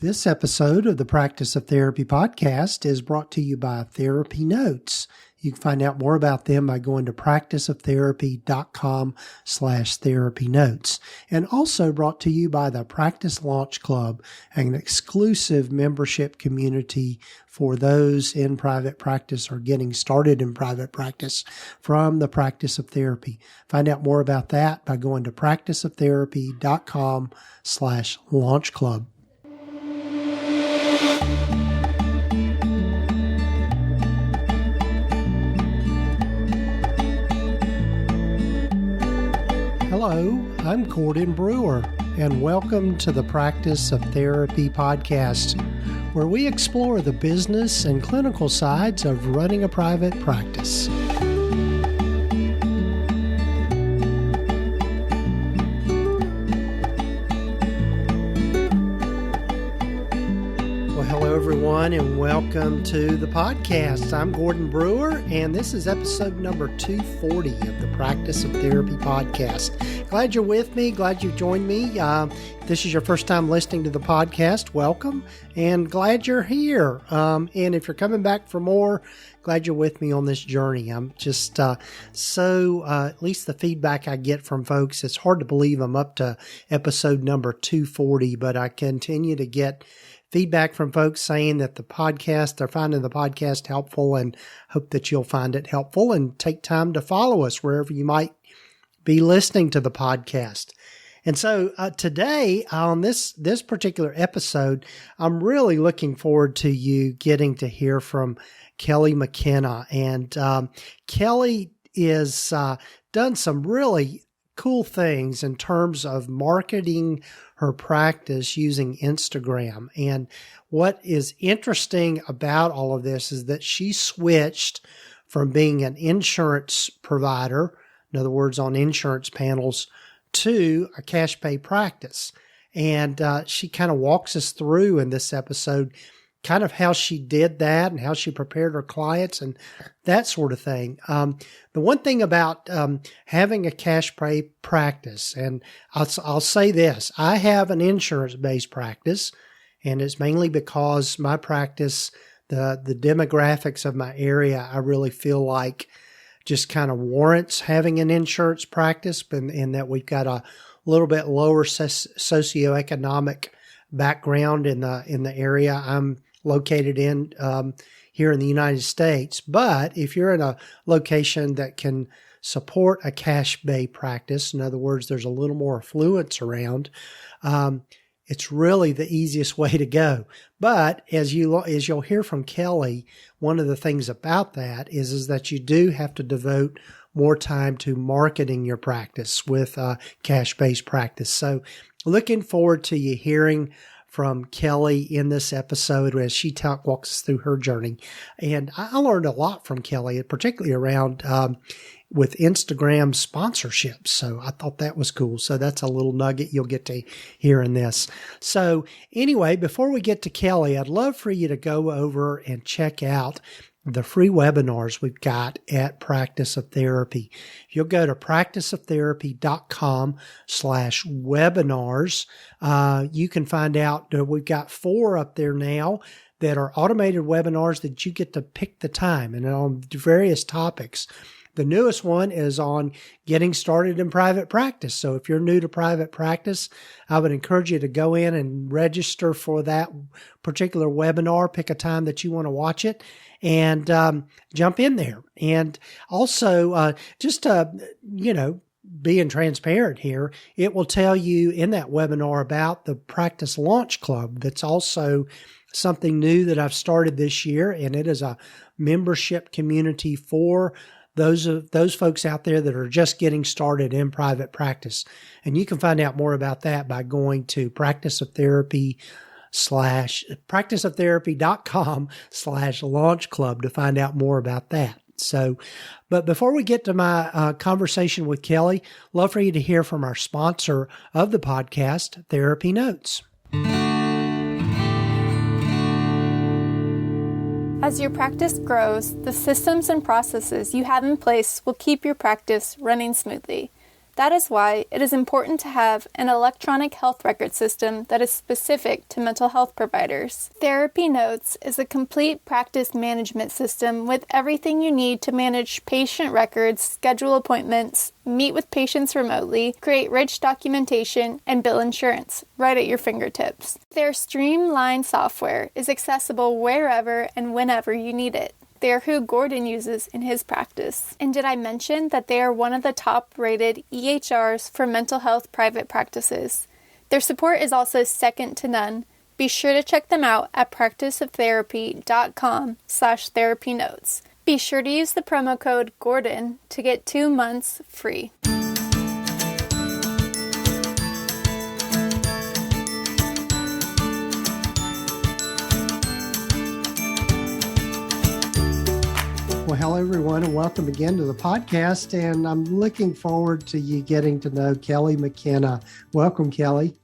This episode of the Practice of Therapy podcast is brought to you by TherapyNotes. You can find out more about them by going to practiceoftherapy.com/therapynotes. And also brought to you by the Practice Launch Club, an exclusive membership community for those in private practice or getting started in private practice from the Practice of Therapy. Find out more about that by going to practiceoftherapy.com/launch club. Hello, I'm Gordon Brewer, and welcome to the Practice of Therapy podcast, where we explore the business and clinical sides of running a private practice. Hello, everyone, and welcome to the podcast. I'm Gordon Brewer, and this is episode number 240 of the Practice of Therapy podcast. Glad you're with me. Glad you joined me. If this is your first time listening to the podcast, welcome, and glad you're here. And if you're coming back for more, glad you're with me on this journey. I'm just at least the feedback I get from folks, it's hard to believe I'm up to episode number 240, but I continue to get feedback from folks saying that they're finding the podcast helpful, and hope that you'll find it helpful and take time to follow us wherever you might be listening to the podcast. And so today on this particular episode, I'm really looking forward to you getting to hear from Kelly McKenna. And Kelly is done some really cool things in terms of marketing her practice using Instagram. And what is interesting about all of this is that she switched from being an insurance provider, in other words, on insurance panels, to a cash pay practice. And she kind of walks us through in this episode kind of how she did that and how she prepared her clients and that sort of thing. The one thing about having a cash pay practice, and I'll say this, I have an insurance-based practice, and it's mainly because my practice, the demographics of my area, I really feel like just kind of warrants having an insurance practice, in that we've got a little bit lower socioeconomic background in the area I'm located in here in the United States. But if you're in a location that can support a cash pay practice, in other words, there's a little more affluence around, it's really the easiest way to go. But as you'll hear from Kelly, one of the things about that is that you do have to devote more time to marketing your practice with a cash-based practice. So looking forward to you hearing from Kelly in this episode as she walks us through her journey. And I learned a lot from Kelly, particularly around with Instagram sponsorships. So I thought that was cool. So that's a little nugget you'll get to hear in this. So anyway, before we get to Kelly, I'd love for you to go over and check out the free webinars we've got at Practice of Therapy. You'll go to practiceoftherapy.com/webinars. You can find out that we've got 4 up there now that are automated webinars that you get to pick the time and on various topics. The newest one is on getting started in private practice. So if you're new to private practice, I would encourage you to go in and register for that particular webinar, pick a time that you want to watch it, and jump in there. And also, being transparent here, it will tell you in that webinar about the Practice Launch Club. That's also something new that I've started this year, and it is a membership community for those folks out there that are just getting started in private practice. And you can find out more about that by going to practiceoftherapy.com/launch club to find out more about that. So, but before we get to my conversation with Kelly, love for you to hear from our sponsor of the podcast, TherapyNotes. As your practice grows, the systems and processes you have in place will keep your practice running smoothly. That is why it is important to have an electronic health record system that is specific to mental health providers. TherapyNotes is a complete practice management system with everything you need to manage patient records, schedule appointments, meet with patients remotely, create rich documentation, and bill insurance right at your fingertips. Their streamlined software is accessible wherever and whenever you need it. They are who Gordon uses in his practice. And did I mention that they are one of the top-rated EHRs for mental health private practices? Their support is also second to none. Be sure to check them out at practiceoftherapy.com/therapynotes. Be sure to use the promo code GORDON to get 2 months free. Well, hello, everyone, and welcome again to the podcast. And I'm looking forward to you getting to know Kelly McKenna. Welcome, Kelly.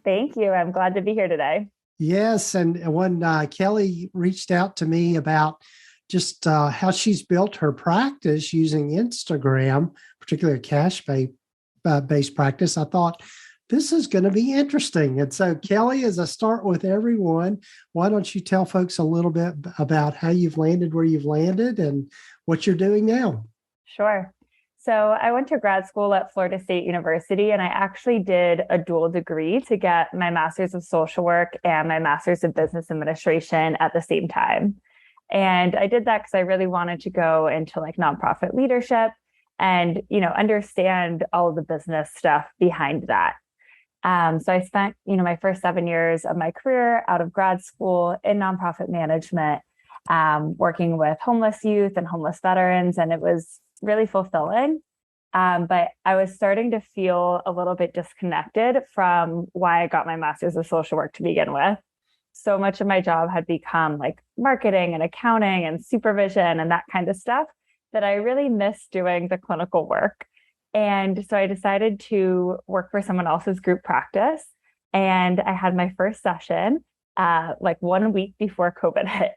Thank you. I'm glad to be here today. Yes. And when Kelly reached out to me about just how she's built her practice using Instagram, particularly a cash-based practice, I thought, this is going to be interesting. And so, Kelly, as I start with everyone, why don't you tell folks a little bit about how you've landed where you've landed and what you're doing now? Sure. So I went to grad school at Florida State University, and I actually did a dual degree to get my master's of social work and my master's of business administration at the same time. And I did that because I really wanted to go into like nonprofit leadership and, understand all of the business stuff behind that. So I spent, my first 7 years of my career out of grad school in nonprofit management, working with homeless youth and homeless veterans, and it was really fulfilling. But I was starting to feel a little bit disconnected from why I got my master's of social work to begin with. So much of my job had become like marketing and accounting and supervision and that kind of stuff that I really missed doing the clinical work. And so I decided to work for someone else's group practice. And I had my first session like 1 week before COVID hit.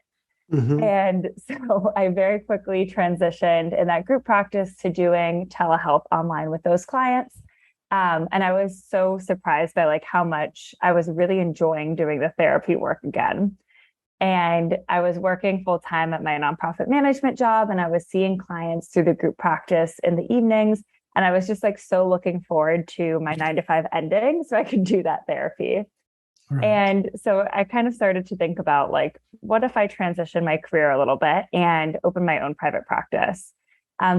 Mm-hmm. And so I very quickly transitioned in that group practice to doing telehealth online with those clients. And I was so surprised by like how much I was really enjoying doing the therapy work again. And I was working full time at my nonprofit management job, and I was seeing clients through the group practice in the evenings. And I was just like so looking forward to my 9-to-5 ending so I could do that therapy. Right. And so I kind of started to think about like, what if I transition my career a little bit and open my own private practice?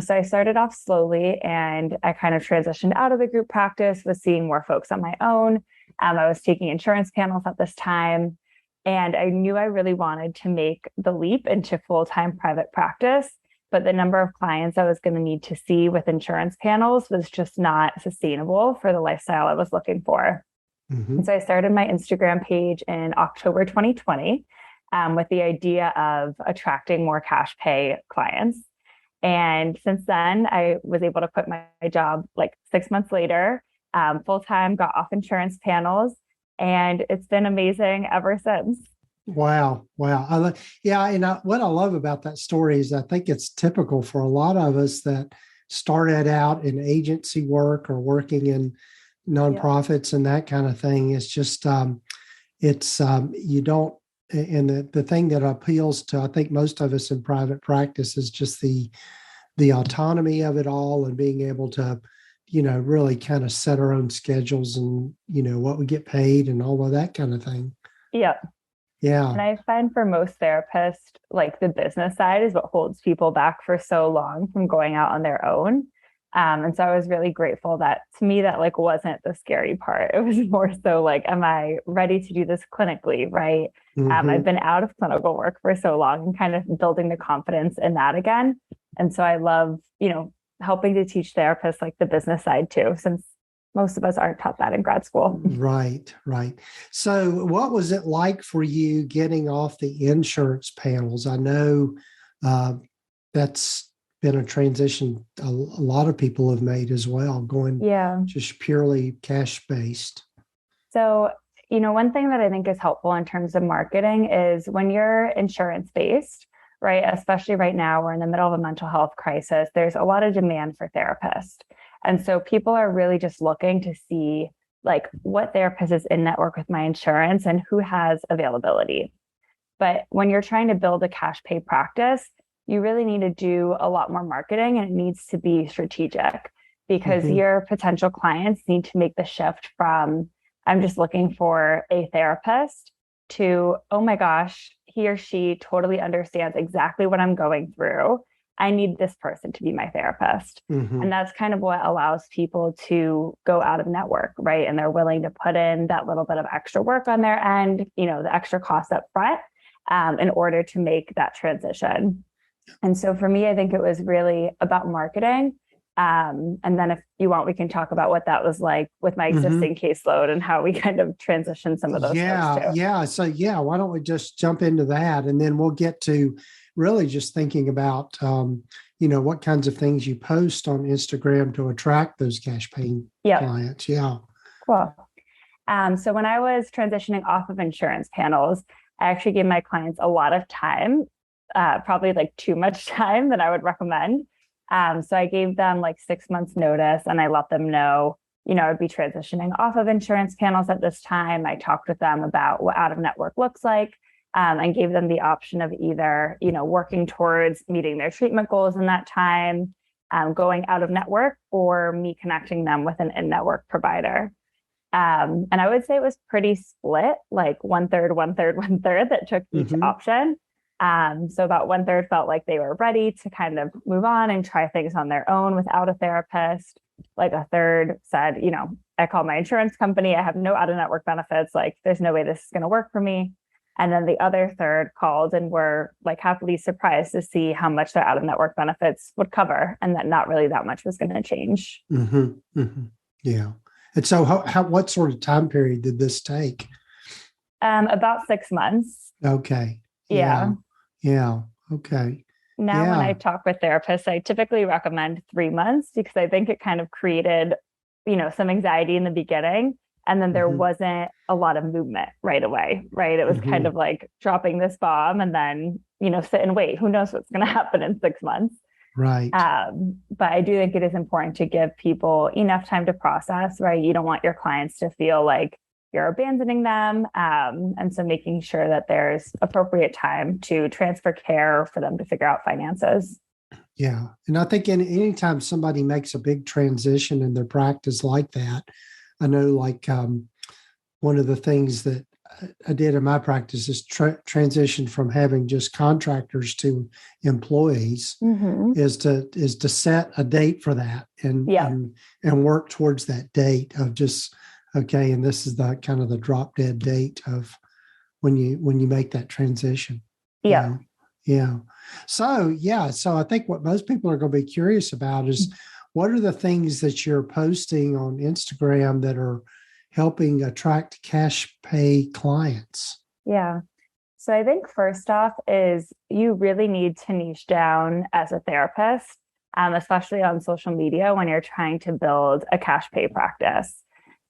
So I started off slowly, and I kind of transitioned out of the group practice, was seeing more folks on my own. I was taking insurance panels at this time, and I knew I really wanted to make the leap into full-time private practice. But the number of clients I was going to need to see with insurance panels was just not sustainable for the lifestyle I was looking for. Mm-hmm. And so I started my Instagram page in October 2020 with the idea of attracting more cash pay clients. And since then, I was able to quit my job like 6 months later, full-time, got off insurance panels, and it's been amazing ever since. Wow. What I love about that story is I think it's typical for a lot of us that started out in agency work or working in nonprofits and that kind of thing. It's just, you don't, and the thing that appeals to, I think, most of us in private practice is just the autonomy of it all and being able to, really kind of set our own schedules and, what we get paid and all of that kind of thing. Yeah. Yeah. And I find for most therapists, like the business side is what holds people back for so long from going out on their own. And so I was really grateful that to me, that like wasn't the scary part. It was more so like, am I ready to do this clinically? Right. Mm-hmm. I've been out of clinical work for so long and kind of building the confidence in that again. And so I love, helping to teach therapists like the business side too, since most of us aren't taught that in grad school. Right. So what was it like for you getting off the insurance panels? I know that's been a transition a lot of people have made as well, going just purely cash-based. So, one thing that I think is helpful in terms of marketing is when you're insurance-based, right? Especially right now, we're in the middle of a mental health crisis. There's a lot of demand for therapists. And so people are really just looking to see like what therapist is in network with my insurance and who has availability. But when you're trying to build a cash pay practice, you really need to do a lot more marketing, and it needs to be strategic because your potential clients need to make the shift from I'm just looking for a therapist to, oh my gosh, he or she totally understands exactly what I'm going through. I need this person to be my therapist. And that's kind of what allows people to go out of network, right? And they're willing to put in that little bit of extra work on their end, you know, the extra cost up front in order to make that transition. And so for me, I think it was really about marketing. And then if you want, we can talk about what that was like with my existing caseload and how we kind of transitioned some of those folks too. Yeah. So why don't we just jump into that, and then we'll get to really just thinking about, what kinds of things you post on Instagram to attract those cash paying clients. Yeah. Cool. So when I was transitioning off of insurance panels, I actually gave my clients a lot of time, probably like too much time that I would recommend. So I gave them like 6 months notice, and I let them know, I'd be transitioning off of insurance panels at this time. I talked with them about what out of network looks like, and gave them the option of either, working towards meeting their treatment goals in that time, going out of network, or me connecting them with an in-network provider. And I would say it was pretty split, like 1/3, 1/3, 1/3 that took each option. So about 1/3 felt like they were ready to kind of move on and try things on their own without a therapist. Like 1/3 said, I called my insurance company. I have no out-of-network benefits. Like, there's no way this is going to work for me. And then the other third called and were like happily surprised to see how much their out-of-network benefits would cover, and that not really that much was going to change. Yeah. And so what sort of time period did this take? About 6 months. Okay. Yeah. Okay. Now, when I talk with therapists, I typically recommend 3 months because I think it kind of created, some anxiety in the beginning. And then there wasn't a lot of movement right away, right? It was kind of like dropping this bomb and then, sit and wait. Who knows what's going to happen in 6 months? Right. But I do think it is important to give people enough time to process, right? You don't want your clients to feel like you're abandoning them. And so making sure that there's appropriate time to transfer care for them to figure out finances. Yeah. And I think anytime somebody makes a big transition in their practice like that, I know like one of the things that I did in my practice is transition from having just contractors to employees is to set a date for that and work towards that date of just, okay, and this is the kind of the drop dead date of when you make that transition. Yeah. So I think what most people are going to be curious about is what are the things that you're posting on Instagram that are helping attract cash pay clients? Yeah. So I think first off is you really need to niche down as a therapist, especially on social media when you're trying to build a cash pay practice.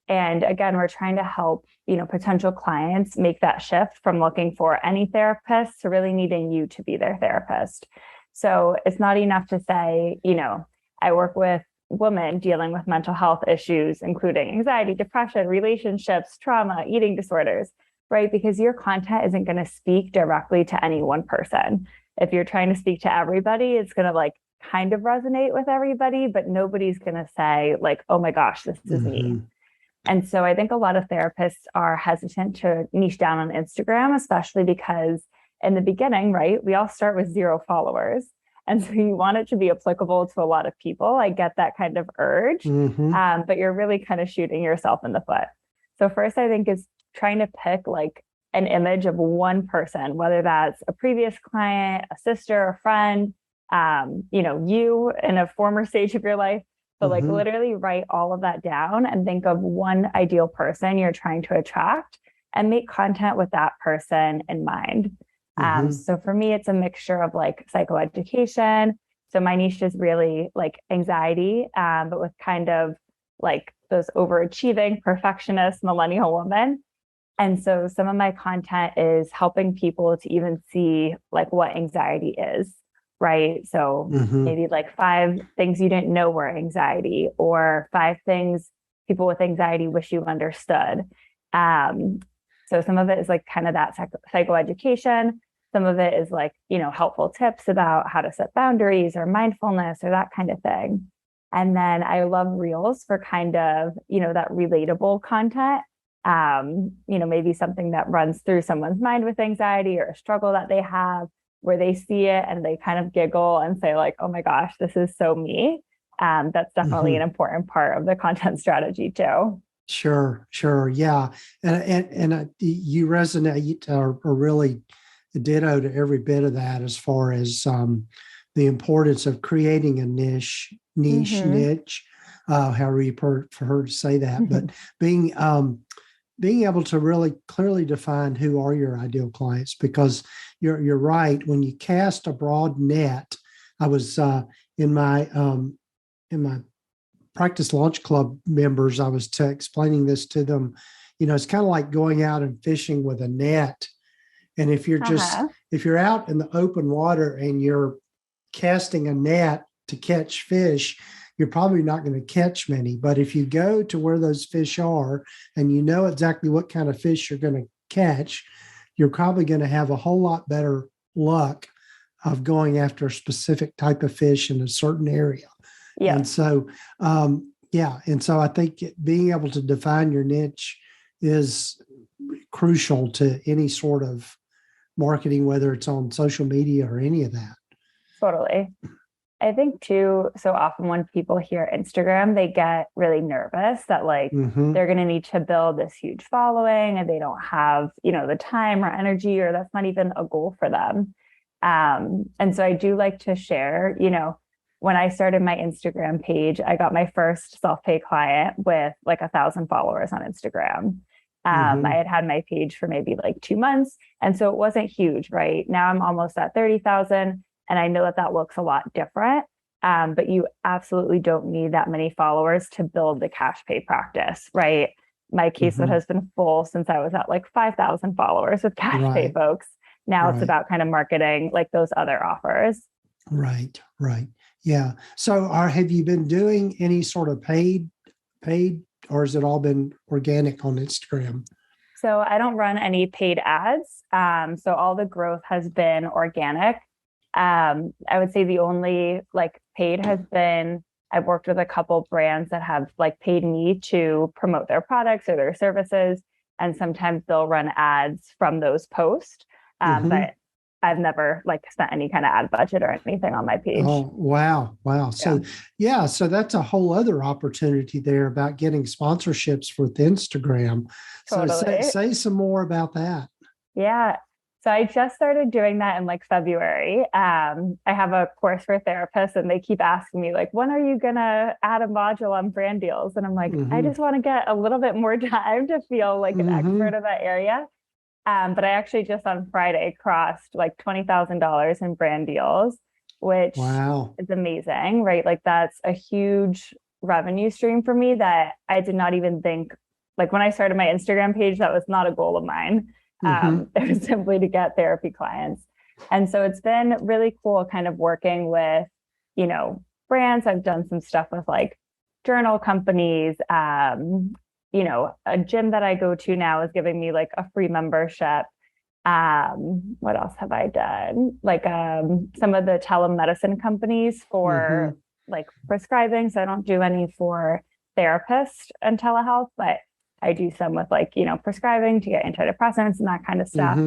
And again, we're trying to help, potential clients make that shift from looking for any therapist to really needing you to be their therapist. So it's not enough to say, I work with women dealing with mental health issues, including anxiety, depression, relationships, trauma, eating disorders, right? Because your content isn't going to speak directly to any one person. If you're trying to speak to everybody, it's going to like kind of resonate with everybody, but nobody's going to say like, oh my gosh, this is me. And so I think a lot of therapists are hesitant to niche down on Instagram, especially because in the beginning, right, we all start with 0 followers. And so you want it to be applicable to a lot of people. I get that kind of urge, but you're really kind of shooting yourself in the foot. So first, I think is trying to pick like an image of one person, whether that's a previous client, a sister, a friend, you in a former stage of your life. But like literally write all of that down and think of one ideal person you're trying to attract and make content with that person in mind. So for me, it's a mixture of like psychoeducation. So my niche is really like anxiety, but with kind of like those overachieving perfectionist millennial women. And so some of my content is helping people to even see like what anxiety is, right? So maybe like 5 things you didn't know were anxiety, or 5 things people with anxiety wish you understood. So some of it is like kind of that psychoeducation. Some of it is like, helpful tips about how to set boundaries or mindfulness or that kind of thing. And then I love reels for kind of, that relatable content. Maybe something that runs through someone's mind with anxiety or a struggle that they have, where they see it and they kind of giggle and say like, oh my gosh, this is so me. That's definitely an important part of the content strategy too. Sure. Yeah. And you resonate or really ditto to every bit of that as far as the importance of creating a niche, however you prefer to say that, but being able to really clearly define who are your ideal clients, because you're right. When you cast a broad net, I was in my practice launch club members, I was explaining this to them. It's kind of like going out and fishing with a net. And if you're if you're out in the open water and you're casting a net to catch fish, you're probably not going to catch many. But if you go to where those fish are and you know exactly what kind of fish you're going to catch, you're probably going to have a whole lot better luck of going after a specific type of fish in a certain area. Yeah. And so, I think being able to define your niche is crucial to any sort of marketing, whether it's on social media or any of that. Totally. I think too, so often when people hear Instagram, they get really nervous that like they're going to need to build this huge following and they don't have, the time or energy, or that's not even a goal for them. And so I do like to share, when I started my Instagram page, I got my first self-pay client with like 1,000 followers on Instagram. I had my page for maybe like 2 months. And so it wasn't huge, right? Now I'm almost at 30,000. And I know that looks a lot different, but you absolutely don't need that many followers to build the cash pay practice, right? My caseload has been full since I was at like 5,000 followers with cash pay folks. Now it's about kind of marketing like those other offers. Right. Yeah. So have you been doing any sort of paid, or has it all been organic on Instagram? So I don't run any paid ads. So all the growth has been organic. I would say the only like paid has been, I've worked with a couple brands that have like paid me to promote their products or their services. And sometimes they'll run ads from those posts. But I've never like spent any kind of ad budget or anything on my page. Oh, wow. So, so that's a whole other opportunity there about getting sponsorships with Instagram. Totally. So say some more about that. Yeah. So I just started doing that in like February. I have a course for therapists and they keep asking me like, when are you going to add a module on brand deals? And I'm like, I just want to get a little bit more time to feel like an expert in that area. But I actually just on Friday crossed like $20,000 in brand deals, which is amazing, right? Like that's a huge revenue stream for me that I did not even think, like when I started my Instagram page, that was not a goal of mine. It was simply to get therapy clients. And so it's been really cool kind of working with, brands. I've done some stuff with like journal companies, a gym that I go to now is giving me like a free membership. What else have I done? Like some of the telemedicine companies for like prescribing. So I don't do any for therapists and telehealth, but I do some with like, prescribing to get antidepressants and that kind of stuff.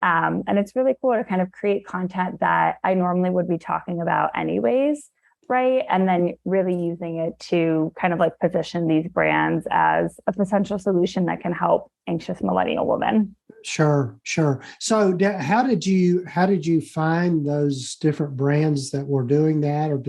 And it's really cool to kind of create content that I normally would be talking about anyways. Right. And then really using it to kind of like position these brands as a potential solution that can help anxious millennial women. Sure. So how did you find those different brands that were doing that? Or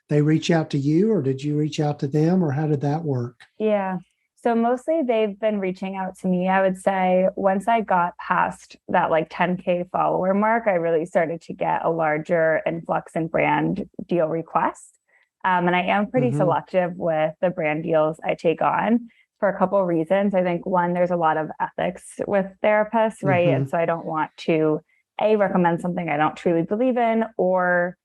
they reach out to you, or did you reach out to them, or how did that work? Yeah. So mostly they've been reaching out to me. I would say once I got past that like 10K follower mark, I really started to get a larger influx in brand deal requests. And I am pretty selective with the brand deals I take on for a couple of reasons. I think one, there's a lot of ethics with therapists, right? And so I don't want to recommend something I don't truly believe in, or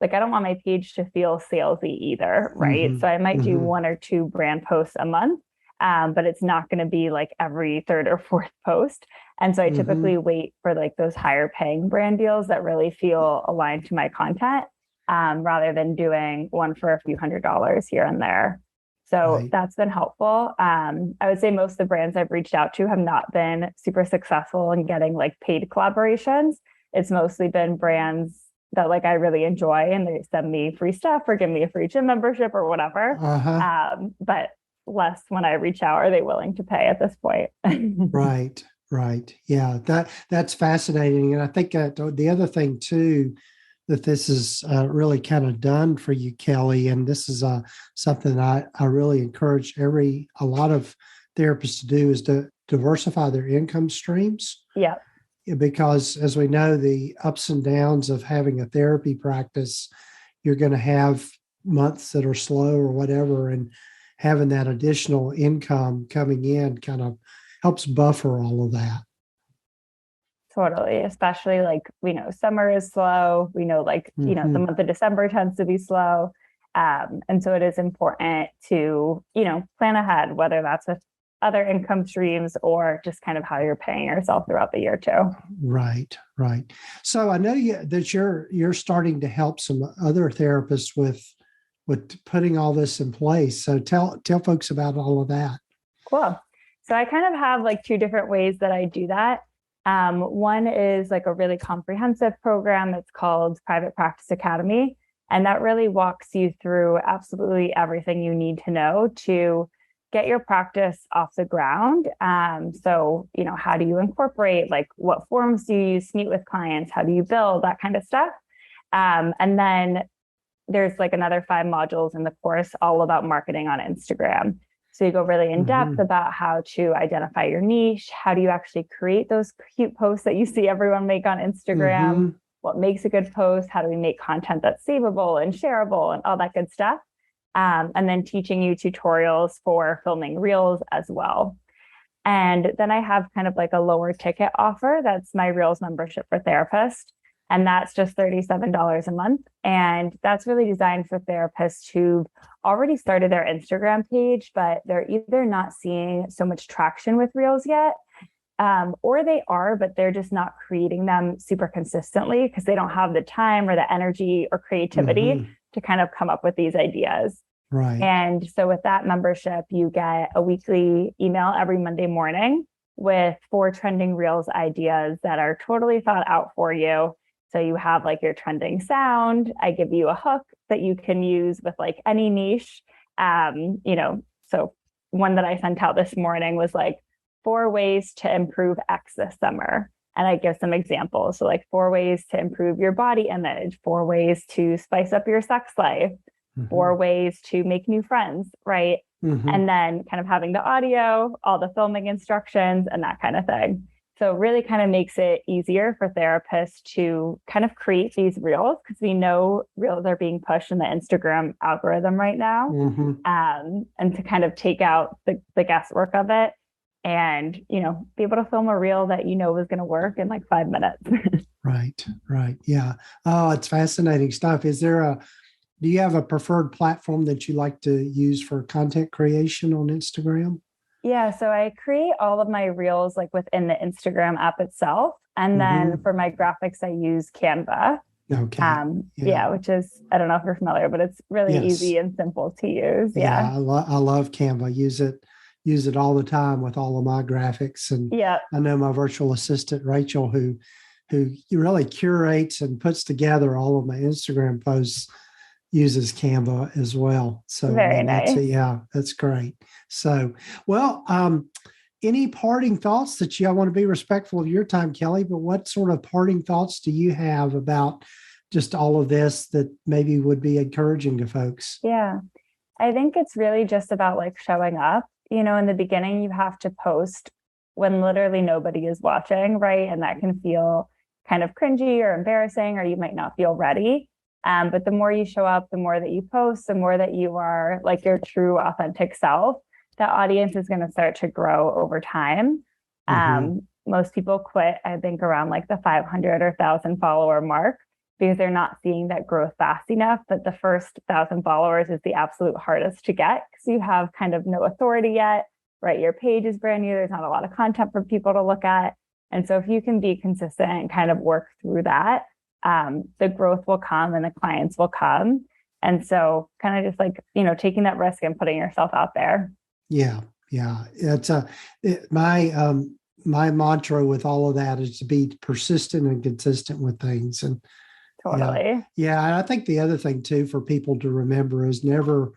like, I don't want my page to feel salesy either, right? Mm-hmm. So I might do Mm-hmm. 1 or 2 brand posts a month, but it's not going to be like every third or fourth post. And so I Mm-hmm. typically wait for like those higher paying brand deals that really feel aligned to my content, rather than doing one for a few $100s here and there. So Right. that's been helpful. I would say most of the brands I've reached out to have not been super successful in getting like paid collaborations. It's mostly been brands that like I really enjoy and they send me free stuff or give me a free gym membership or whatever. Uh-huh. But less when I reach out, are they willing to pay at this point? Right. Right. Yeah. That's fascinating. And I think the other thing too that this is really kind of done for you, Kelly, and this is something I really encourage a lot of therapists to do is to diversify their income streams. Yeah, Because as we know, the ups and downs of having a therapy practice, you're going to have months that are slow or whatever, and having that additional income coming in kind of helps buffer all of that. totally. Especially like we know summer is slow. We know like, the Hmm. month of December tends to be slow. And so it is important to, plan ahead, whether that's with other income streams or just kind of how you're paying yourself throughout the year too. Right, right. So I know that you're starting to help some other therapists with putting all this in place. So tell folks about all of that. Cool. So I kind of have like 2 different ways that I do that. One is like a really comprehensive program that's called Private Practice Academy. And that really walks you through absolutely everything you need to know to get your practice off the ground. So, how do you incorporate, like what forms do you use to meet with clients? How do you build that kind of stuff? And then there's like another 5 modules in the course all about marketing on Instagram. So you go really in depth Hmm. about how to identify your niche. How do you actually create those cute posts that you see everyone make on Instagram? Hmm. What makes a good post? How do we make content that's savable and shareable and all that good stuff? And then teaching you tutorials for filming reels as well. And then I have kind of like a lower ticket offer. That's my Reels membership for therapists. And that's just $37 a month. And that's really designed for therapists who've already started their Instagram page, but they're either not seeing so much traction with Reels yet, or they are, but they're just not creating them super consistently because they don't have the time or the energy or creativity Hmm. to kind of come up with these ideas. Right. And so with that membership, you get a weekly email every Monday morning with 4 trending Reels ideas that are totally thought out for you. So you have like your trending sound. I give you a hook that you can use with like any niche. So one that I sent out this morning was like 4 ways to improve X this summer. And I give some examples. So like 4 ways to improve your body image, 4 ways to spice up your sex life, Hmm. 4 ways to make new friends, right? Hmm. And then kind of having the audio, all the filming instructions, and that kind of thing. So it really kind of makes it easier for therapists to kind of create these reels because we know reels are being pushed in the Instagram algorithm right now. Hmm. And to kind of take out the guesswork of it and, be able to film a reel that is going to work in like 5 minutes. Right. Right. Yeah. Oh, it's fascinating stuff. Do you have a preferred platform that you like to use for content creation on Instagram? Yeah, so I create all of my reels like within the Instagram app itself. And then Hmm. for my graphics, I use Canva. Okay. Yeah. Yeah, which is, I don't know if you're familiar, but it's really Yes. easy and simple to use. Yeah. Yeah. I love Canva. Use it all the time with all of my graphics. And Yeah. I know my virtual assistant, Rachel, who really curates and puts together all of my Instagram posts uses Canva as well. So, I Very mean, nice. that's great. So, well, any parting thoughts that I want to be respectful of your time, Kelly, but what sort of parting thoughts do you have about just all of this that maybe would be encouraging to folks? Yeah. I think it's really just about like showing up. In the beginning, you have to post when literally nobody is watching, right? And that can feel kind of cringy or embarrassing, or you might not feel ready. But the more you show up, the more that you post, the more that you are like your true, authentic self, the audience is going to start to grow over time. Hmm. Most people quit, I think, around like the 500 or 1,000 follower mark. because they're not seeing that growth fast enough. But the first 1,000 followers is the absolute hardest to get because you have kind of no authority yet, right? Your page is brand new. There's not a lot of content for people to look at. And so if you can be consistent and kind of work through that, the growth will come and the clients will come. And so kind of just like, taking that risk and putting yourself out there. Yeah. Yeah. It's my mantra with all of that is to be persistent and consistent with things. And totally. Yeah. And I think the other thing too, for people to remember is never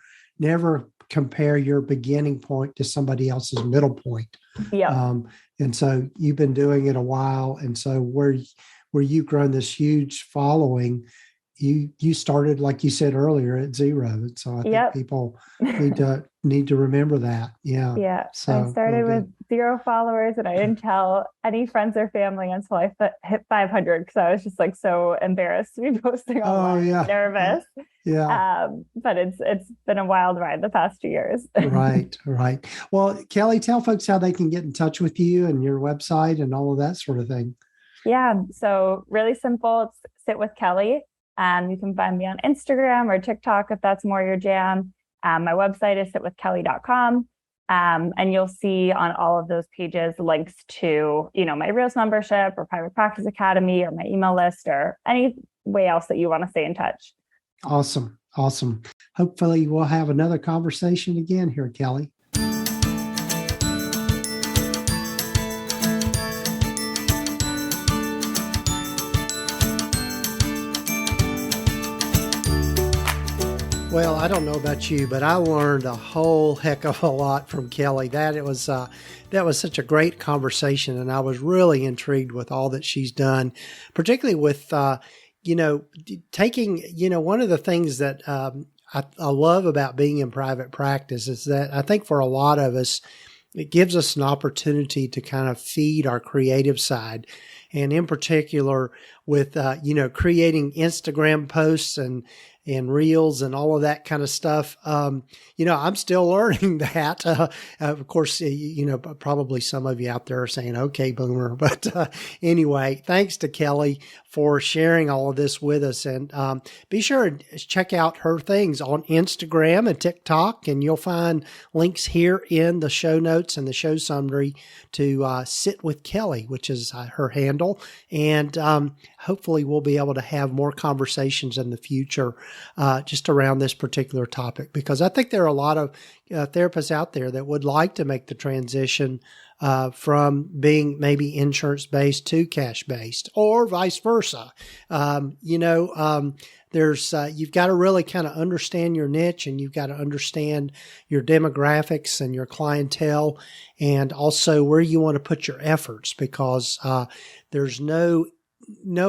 compare your beginning point to somebody else's middle point. Yeah. And so you've been doing it a while. And so where you've grown this huge following, you started, like you said earlier, at zero. And so I think people need to remember that. Yeah. Yeah. So I started with 0 followers and I didn't tell any friends or family until I hit 500 because I was just like so embarrassed to be posting online, nervous. Yeah. But it's been a wild ride the past 2 years. Right. Well, Kelly, tell folks how they can get in touch with you and your website and all of that sort of thing. Yeah. So really simple. It's Sit with Kelly. You can find me on Instagram or TikTok if that's more your jam. My website is sitwithkelly.com. And you'll see on all of those pages links to, my Reels membership or Private Practice Academy or my email list or any way else that you want to stay in touch. Awesome. Hopefully we'll have another conversation again here, Kelly. Well, I don't know about you, but I learned a whole heck of a lot from Kelly. That was such a great conversation, and I was really intrigued with all that she's done, particularly with taking one of the things that I love about being in private practice is that I think for a lot of us, it gives us an opportunity to kind of feed our creative side. And in particular with, creating Instagram posts and Reels and all of that kind of stuff. I'm still learning that. Of course, probably some of you out there are saying, okay, boomer. But anyway, thanks to Kelly for sharing all of this with us. And be sure to check out her things on Instagram and TikTok. And you'll find links here in the show notes and the show summary to Sit with Kelly, which is her handle. And hopefully we'll be able to have more conversations in the future just around this particular topic, because I think there are a lot of therapists out there that would like to make the transition from being maybe insurance-based to cash-based or vice versa. There's you've got to really kind of understand your niche, and you've got to understand your demographics and your clientele, and also where you want to put your efforts, because there's no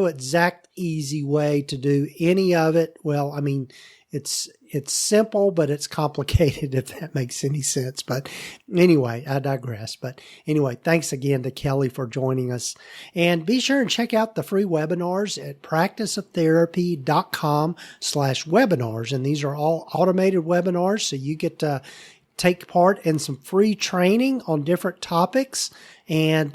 exact easy way to do any of it. Well, I mean, it's simple, but it's complicated, if that makes any sense. But anyway, I digress. But anyway, thanks again to Kelly for joining us. And be sure and check out the free webinars at practiceoftherapy.com/webinars. And these are all automated webinars, so you get to take part in some free training on different topics. And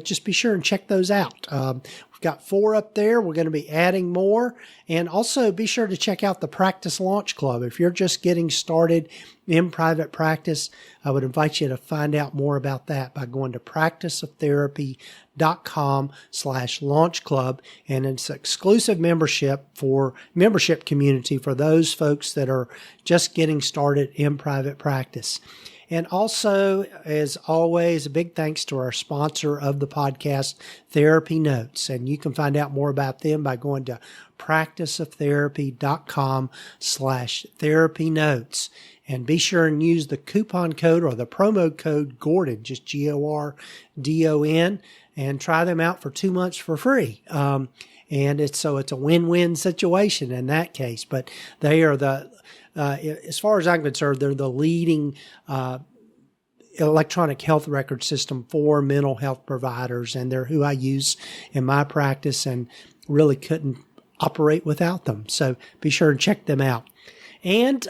just be sure and check those out. We've got 4 up there. We're going to be adding more. And also be sure to check out the Practice Launch Club. If you're just getting started in private practice, I would invite you to find out more about that by going to practiceoftherapy.com/launch club. And it's an exclusive membership community for those folks that are just getting started in private practice. And also, as always, a big thanks to our sponsor of the podcast, TherapyNotes. And you can find out more about them by going to practiceoftherapy.com/therapynotes. And be sure and use the coupon code or the promo code Gordon, just GORDON, and try them out for 2 months for free. And it's a win-win situation in that case. But they are as far as I'm concerned, they're the leading electronic health record system for mental health providers, and they're who I use in my practice and really couldn't operate without them. So be sure and check them out. And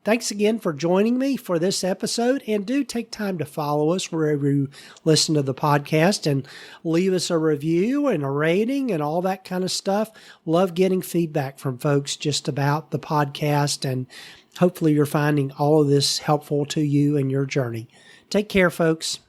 thanks again for joining me for this episode. And do take time to follow us wherever you listen to the podcast and leave us a review and a rating and all that kind of stuff. Love getting feedback from folks just about the podcast, and hopefully you're finding all of this helpful to you in your journey. Take care, folks.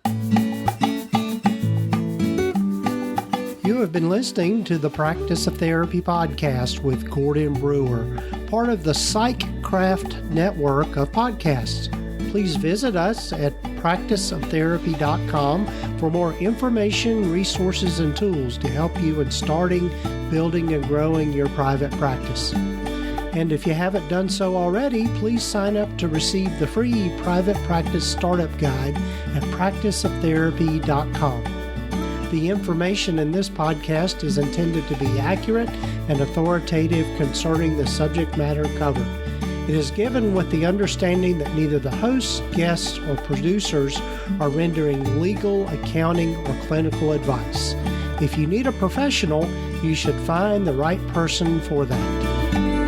You have been listening to the Practice of Therapy podcast with Gordon Brewer, part of the PsychCraft network of podcasts. Please visit us at practiceoftherapy.com for more information, resources, and tools to help you in starting, building, and growing your private practice. And if you haven't done so already, please sign up to receive the free Private Practice Startup Guide at practiceoftherapy.com. The information in this podcast is intended to be accurate and authoritative concerning the subject matter covered. It is given with the understanding that neither the hosts, guests, or producers are rendering legal, accounting, or clinical advice. If you need a professional, you should find the right person for that.